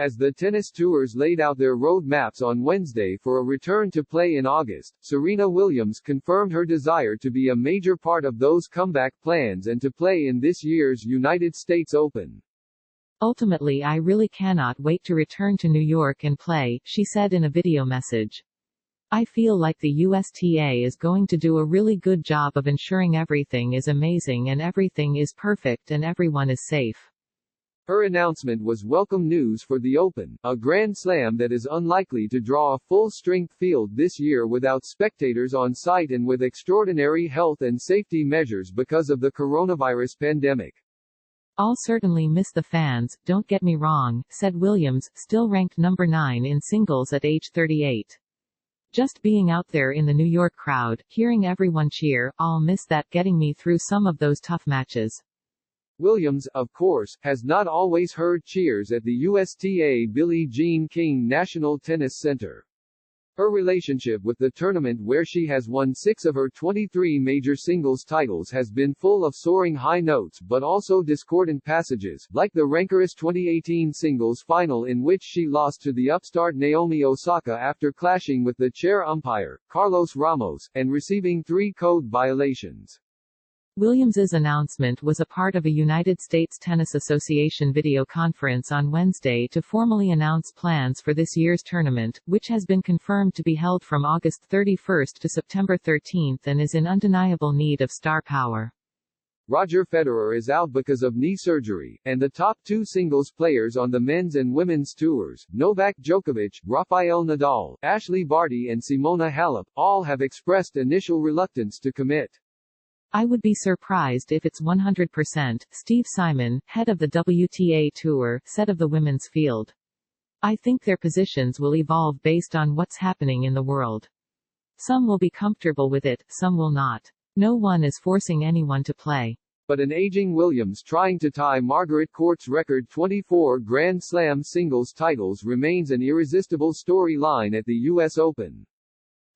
As the tennis tours laid out their road maps on Wednesday for a return to play in August, Serena Williams confirmed her desire to be a major part of those comeback plans and to play in this year's United States Open. "Ultimately, I really cannot wait to return to New York and play," she said in a video message. "I feel like the USTA is going to do a really good job of ensuring everything is amazing and everything is perfect and everyone is safe." Her announcement was welcome news for the Open, a Grand Slam that is unlikely to draw a full-strength field this year without spectators on site and with extraordinary health and safety measures because of the coronavirus pandemic. "I'll certainly miss the fans, don't get me wrong," said Williams, still ranked number 9 in singles at age 38. "Just being out there in the New York crowd, hearing everyone cheer, I'll miss that, getting me through some of those tough matches." Williams, of course, has not always heard cheers at the USTA Billie Jean King National Tennis Center. Her relationship with the tournament, where she has won 6 of her 23 major singles titles, has been full of soaring high notes but also discordant passages, like the rancorous 2018 singles final in which she lost to the upstart Naomi Osaka after clashing with the chair umpire, Carlos Ramos, and receiving 3 code violations. Williams's announcement was a part of a United States Tennis Association video conference on Wednesday to formally announce plans for this year's tournament, which has been confirmed to be held from August 31 to September 13 and is in undeniable need of star power. Roger Federer is out because of knee surgery, and the top 2 singles players on the men's and women's tours, Novak Djokovic, Rafael Nadal, Ashley Barty and Simona Halep, all have expressed initial reluctance to commit. "I would be surprised if it's 100%, Steve Simon, head of the WTA Tour, said of the women's field. "I think their positions will evolve based on what's happening in the world. Some will be comfortable with it, some will not. No one is forcing anyone to play." But an aging Williams trying to tie Margaret Court's record 24 Grand Slam singles titles remains an irresistible storyline at the U.S. Open.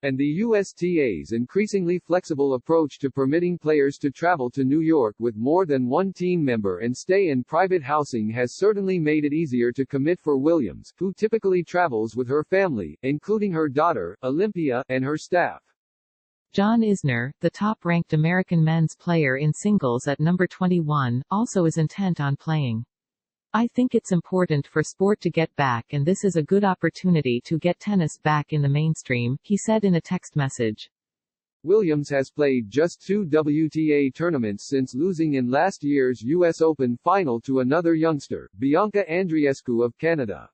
And the USTA's increasingly flexible approach to permitting players to travel to New York with more than one team member and stay in private housing has certainly made it easier to commit for Williams, who typically travels with her family, including her daughter, Olympia, and her staff. John Isner, the top-ranked American men's player in singles at number 21, also is intent on playing. "I think it's important for sport to get back, and this is a good opportunity to get tennis back in the mainstream," he said in a text message. Williams has played just 2 WTA tournaments since losing in last year's U.S. Open final to another youngster, Bianca Andreescu of Canada.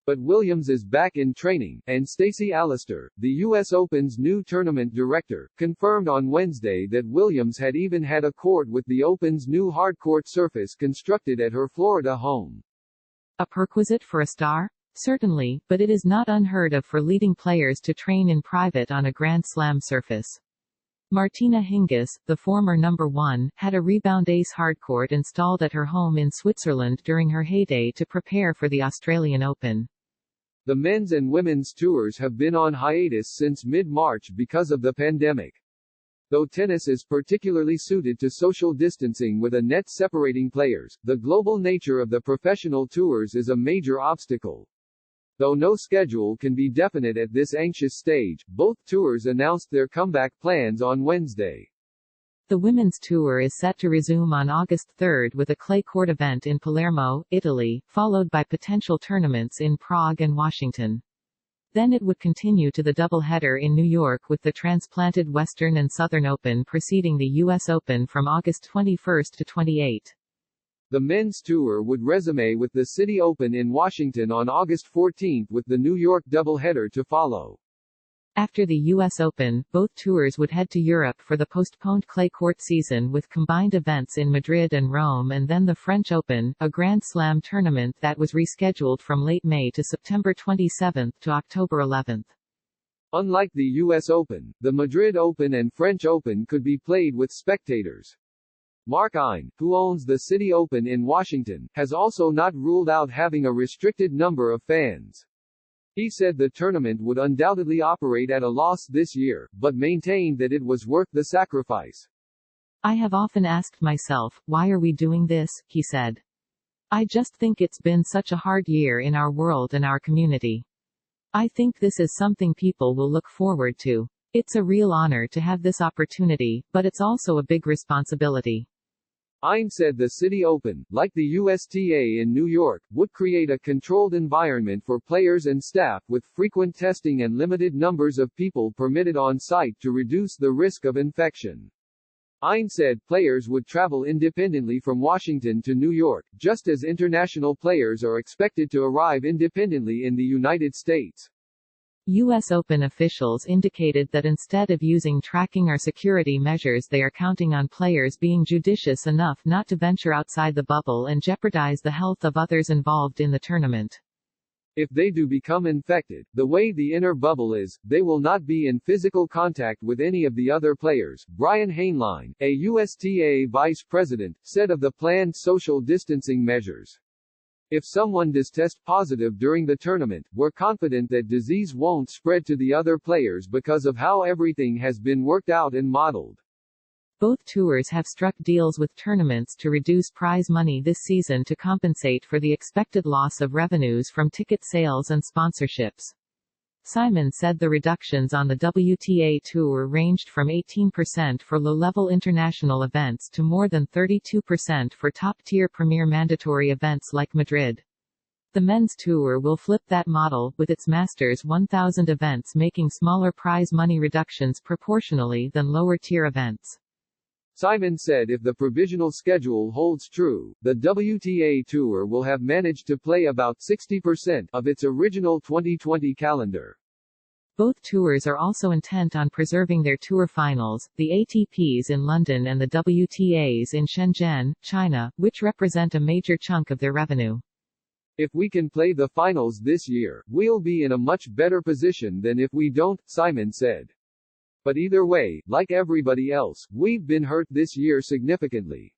But Williams is back in training, and Stacey Allister, the U.S. Open's new tournament director, confirmed on Wednesday that Williams had even had a court with the Open's new hardcourt surface constructed at her Florida home. A perquisite for a star? Certainly, but it is not unheard of for leading players to train in private on a Grand Slam surface. Martina Hingis, the former number 1, had a Rebound Ace hardcourt installed at her home in Switzerland during her heyday to prepare for the Australian Open. The men's and women's tours have been on hiatus since mid-March because of the pandemic. Though tennis is particularly suited to social distancing with a net separating players, the global nature of the professional tours is a major obstacle. Though no schedule can be definite at this anxious stage, both tours announced their comeback plans on Wednesday. The women's tour is set to resume on August 3 with a clay court event in Palermo, Italy, followed by potential tournaments in Prague and Washington. Then it would continue to the doubleheader in New York with the transplanted Western and Southern Open preceding the U.S. Open from August 21 to 28. The men's tour would resume with the City Open in Washington on August 14 with the New York doubleheader to follow. After the U.S. Open, both tours would head to Europe for the postponed clay court season with combined events in Madrid and Rome, and then the French Open, a Grand Slam tournament that was rescheduled from late May to September 27 to October 11. Unlike the U.S. Open, the Madrid Open and French Open could be played with spectators. Mark Ine, who owns the City Open in Washington, has also not ruled out having a restricted number of fans. He said the tournament would undoubtedly operate at a loss this year, but maintained that it was worth the sacrifice. "I have often asked myself, why are we doing this?" he said. I just think it's been such a hard year in our world and our community. I think this is something people will look forward to. It's a real honor to have this opportunity, but it's also a big responsibility. Ein said the City Open, like the USTA in New York, would create a controlled environment for players and staff, with frequent testing and limited numbers of people permitted on site to reduce the risk of infection. Ein said players would travel independently from Washington to New York, just as international players are expected to arrive independently in the United States. U.S. Open officials indicated that instead of using tracking or security measures, they are counting on players being judicious enough not to venture outside the bubble and jeopardize the health of others involved in the tournament. If they do become infected, the way the inner bubble is, they will not be in physical contact with any of the other players, Brian Hainline, a USTA vice president, said of the planned social distancing measures. If someone does test positive during the tournament, we're confident that disease won't spread to the other players because of how everything has been worked out and modeled. Both tours have struck deals with tournaments to reduce prize money this season to compensate for the expected loss of revenues from ticket sales and sponsorships. Simon said the reductions on the WTA Tour ranged from 18% for low-level international events to more than 32% for top-tier premier mandatory events like Madrid. The men's tour will flip that model, with its Masters 1000 events making smaller prize money reductions proportionally than lower-tier events. Simon said if the provisional schedule holds true, the WTA Tour will have managed to play about 60% of its original 2020 calendar. Both tours are also intent on preserving their tour finals, the ATPs in London and the WTAs in Shenzhen, China, which represent a major chunk of their revenue. If we can play the finals this year, we'll be in a much better position than if we don't, Simon said. But either way, like everybody else, we've been hurt this year significantly.